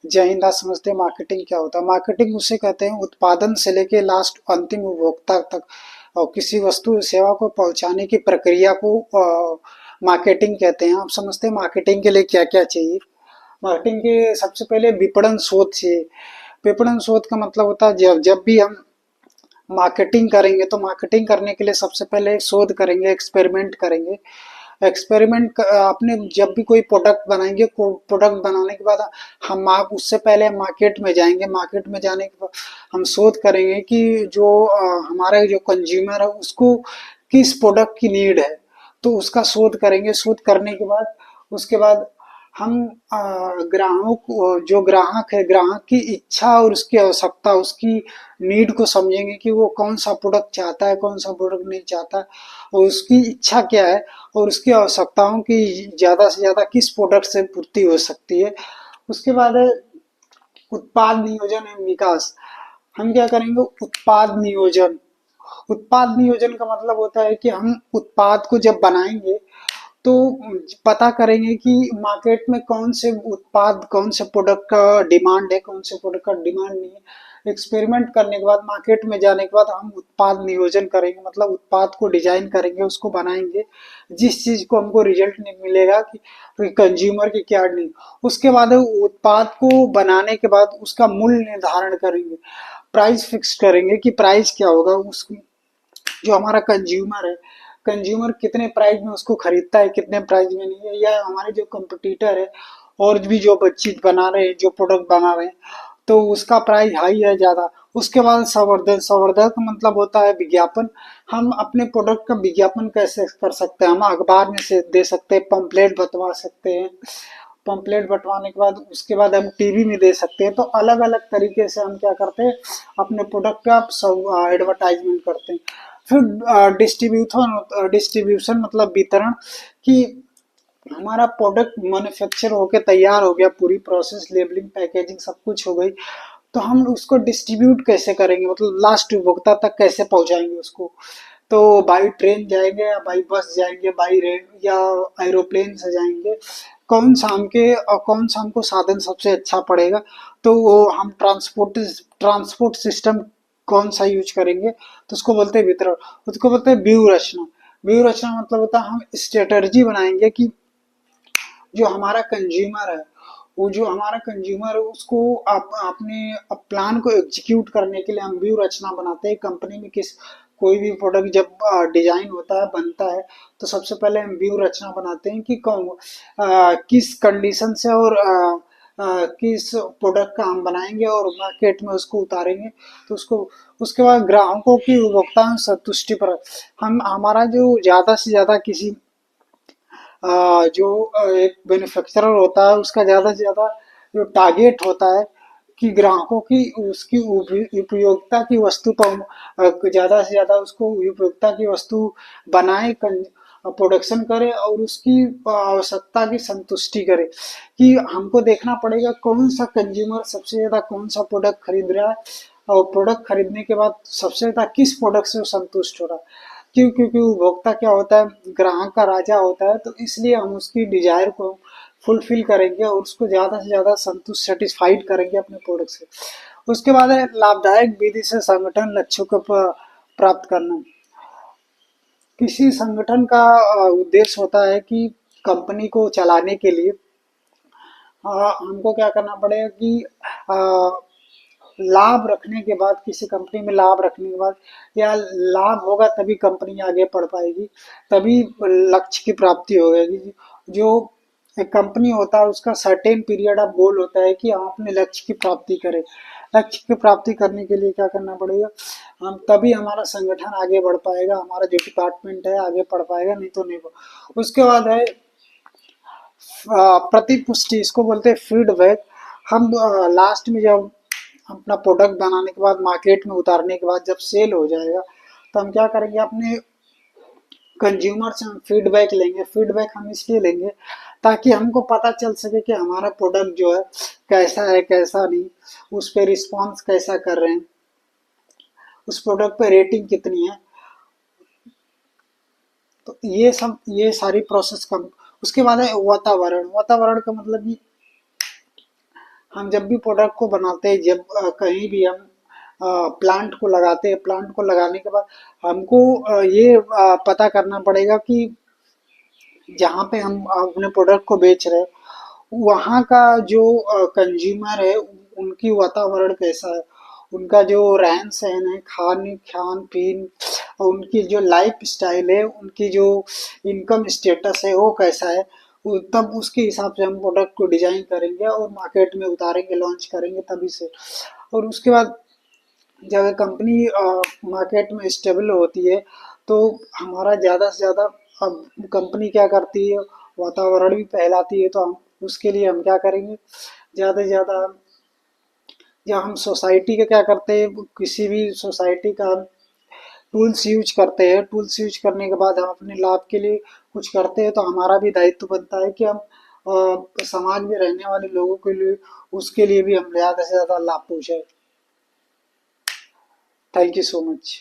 जय हिंद। आज समझते हैं मार्केटिंग क्या होता है। मार्केटिंग उसे कहते हैं उत्पादन से लेके लास्ट अंतिम उपभोक्ता तक और किसी वस्तु सेवा को पहुंचाने की प्रक्रिया को मार्केटिंग कहते हैं। आप समझते हैं मार्केटिंग के लिए क्या क्या चाहिए। मार्केटिंग के सबसे पहले विपणन शोध चाहिए। विपणन शोध का मतलब होता है जब जब भी हम मार्केटिंग करेंगे तो मार्केटिंग करने के लिए सबसे पहले शोध करेंगे, एक्सपेरिमेंट करेंगे। एक्सपेरिमेंट आपने जब भी कोई प्रोडक्ट बनाएंगे, प्रोडक्ट बनाने के बाद हम आप उससे पहले मार्केट में जाएंगे। मार्केट में जाने के बाद हम शोध करेंगे कि जो हमारा जो कंज्यूमर है उसको किस प्रोडक्ट की नीड है, तो उसका शोध करेंगे। शोध करने के बाद उसके बाद हम ग्राहक जो ग्राहक है, ग्राहक की इच्छा और उसकी आवश्यकता, उसकी नीड को समझेंगे कि वो कौन सा प्रोडक्ट चाहता है, कौन सा प्रोडक्ट नहीं चाहता, और उसकी इच्छा क्या है और उसकी आवश्यकताओं की ज्यादा से ज्यादा किस प्रोडक्ट से पूर्ति हो सकती है। उसके बाद है उत्पाद नियोजन एवं विकास। हम क्या करेंगे, उत्पाद नियोजन। उत्पाद नियोजन का मतलब होता है कि हम उत्पाद को जब बनाएंगे तो पता करेंगे कि मार्केट में कौन से उत्पाद, कौन से प्रोडक्ट का डिमांड है, कौन से प्रोडक्ट का डिमांड नहीं है। एक्सपेरिमेंट करने के बाद, मार्केट में जाने के बाद हम उत्पाद नियोजन करेंगे, मतलब उत्पाद को डिजाइन करेंगे, उसको बनाएंगे जिस चीज को हमको रिजल्ट नहीं मिलेगा कि कंज्यूमर की क्या नहीं। उसके बाद उत्पाद को बनाने के बाद उसका मूल्य निर्धारण करेंगे, प्राइस फिक्स करेंगे कि प्राइस क्या होगा। उस जो हमारा कंज्यूमर है, कंज्यूमर कितने प्राइस में उसको खरीदता है, कितने प्राइस में नहीं है, या हमारे जो कंपटीटर है और भी जो चीज बना रहे हैं, जो प्रोडक्ट बना रहे हैं, तो उसका प्राइस हाई है ज्यादा। उसके बाद संवर्धन। संवर्धन का मतलब होता है विज्ञापन। हम अपने प्रोडक्ट का विज्ञापन कैसे कर सकते हैं, हम अखबार में से दे सकते हैं, पंपलेट बंटवा सकते हैं। पंपलेट बंटवाने के बाद उसके बाद हम टीवी में दे सकते हैं। तो अलग अलग तरीके से हम क्या करते हैं, अपने प्रोडक्ट का सब एडवर्टाइजमेंट करते हैं। फिर डिस्ट्रीब्यूशन। डिस्ट्रीब्यूशन मतलब वितरण, कि हमारा प्रोडक्ट मैन्युफैक्चर होके तैयार हो गया, पूरी प्रोसेस, लेबलिंग, पैकेजिंग सब कुछ हो गई, तो हम उसको डिस्ट्रीब्यूट कैसे करेंगे, मतलब लास्ट उपभोक्ता तक कैसे पहुंचाएंगे उसको। तो बाई ट्रेन जाएंगे या बाई बस जाएंगे, बाई रेल या एरोप्लेन से जाएंगे, कौन सा हमको साधन सबसे अच्छा पड़ेगा, तो वो हम ट्रांसपोर्ट सिस्टम कौन सा यूज करेंगे, तो उसको बोलते हैं वितरण। उसको बोलते हैं व्यू रचना। व्यू रचना मतलब होता है हम स्ट्रेटर्जी बनाएंगे कि जो हमारा कंज्यूमर है, वो जो हमारा कंज्यूमर है उसको आप अपने प्लान को एग्जीक्यूट करने के लिए हम व्यू रचना बनाते हैं। कंपनी में कोई भी प्रोडक्ट जब डिजाइन होता है, बनता है, तो सबसे पहले हम व्यू रचना बनाते हैं कि किस कंडीशन से और किस प्रोडक्ट का हम बनाएंगे और मार्केट में उसको उतारेंगे। तो उसको उसके बाद ग्राहकों की उपभोक्ता संतुष्टि पर हम हमारा जो ज्यादा से ज्यादा किसी जो एक मैन्युफैक्चरर होता है उसका ज्यादा से ज्यादा जो टारगेट होता है कि ग्राहकों की उसकी उपयोगिता की वस्तु पर ज्यादा से ज्यादा उसको उपयोगिता की वस्तु बनाए, प्रोडक्शन करे और उसकी आवश्यकता की संतुष्टि करे। कि हमको देखना पड़ेगा कौन सा कंज्यूमर सबसे ज्यादा कौन सा प्रोडक्ट खरीद रहा है, और प्रोडक्ट खरीदने के बाद सबसे ज्यादा किस प्रोडक्ट से वो संतुष्ट हो रहा है। क्यों? क्योंकि उपभोक्ता क्या होता है, ग्राहक का राजा होता है, तो इसलिए हम उसकी डिजायर को फुलफिल करेंगे और उसको ज्यादा से ज्यादा संतुष्ट, सेटिस्फाइड करेंगे अपने प्रोडक्ट से। उसके बाद है लाभदायक विधि से संगठन लक्ष्यों को प्राप्त करना। किसी संगठन का उद्देश्य होता है कि कंपनी को चलाने के लिए हमको क्या करना पड़ेगा कि अ, लाभ रखने के बाद, किसी कंपनी में लाभ रखने के बाद, या लाभ होगा तभी कंपनी आगे बढ़ पाएगी, तभी लक्ष्य की प्राप्ति होगी। जो एक कंपनी होता है उसका सर्टेन पीरियड ऑफ गोल होता है कि हम अपने लक्ष्य की प्राप्ति करें। लक्ष्य की प्राप्ति करने के लिए क्या करना पड़ेगा, हम तभी हमारा संगठन आगे बढ़ पाएगा, हमारा जो डिपार्टमेंट है आगे बढ़ पाएगा, नहीं तो नहीं बढ़। उसके बाद है प्रतिपुष्टि, इसको बोलते हैं फीडबैक। हम लास्ट में जब अपना प्रोडक्ट बनाने के बाद, मार्केट में उतारने के बाद जब सेल हो जाएगा, तो हम क्या करेंगे, अपने कंज्यूमर से हम फीडबैक लेंगे। फीडबैक हम इसलिए लेंगे ताकि हमको पता चल सके कि हमारा प्रोडक्ट जो है कैसा है, कैसा नहीं, उस पर रिस्पॉन्स कैसा कर रहे हैं, उस प्रोडक्ट पे रेटिंग कितनी है। तो ये सब, ये सारी प्रोसेस कम। उसके बाद है वातावरण। वातावरण का मतलब कि हम जब भी प्रोडक्ट को बनाते हैं, जब कहीं भी हम प्लांट को लगाते हैं, प्लांट को लगाने के बाद हमको ये पता करना पड़ेगा कि जहाँ पे हम अपने प्रोडक्ट को बेच रहे हैं, वहाँ का जो कंज्यूमर है, उनकी वातावरण कैसा है, उनका जो रहन सहन है, खान पीन, और उनकी जो लाइफ स्टाइल है, उनकी जो इनकम स्टेटस है, वो कैसा है, तब उसके हिसाब से हम प्रोडक्ट को डिजाइन करेंगे और मार्केट में उतारेंगे, लॉन्च करेंगे तभी से। और उसके बाद जब कंपनी मार्केट में स्टेबल होती है, तो हमारा ज़्यादा से ज़्यादा, अब कंपनी क्या करती है, वातावरण भी फैलाती है, तो हम उसके लिए हम क्या करेंगे, ज़्यादा से ज़्यादा जब हम सोसाइटी का क्या करते हैं, किसी भी सोसाइटी का हम टूल्स यूज करते हैं, टूल्स यूज करने के बाद हम अपने लाभ के लिए कुछ करते हैं, तो हमारा भी दायित्व बनता है कि हम समाज में रहने वाले लोगों के लिए, उसके लिए भी हम ज़्यादा से ज़्यादा लाभ पहुँचाए। Thank you so much.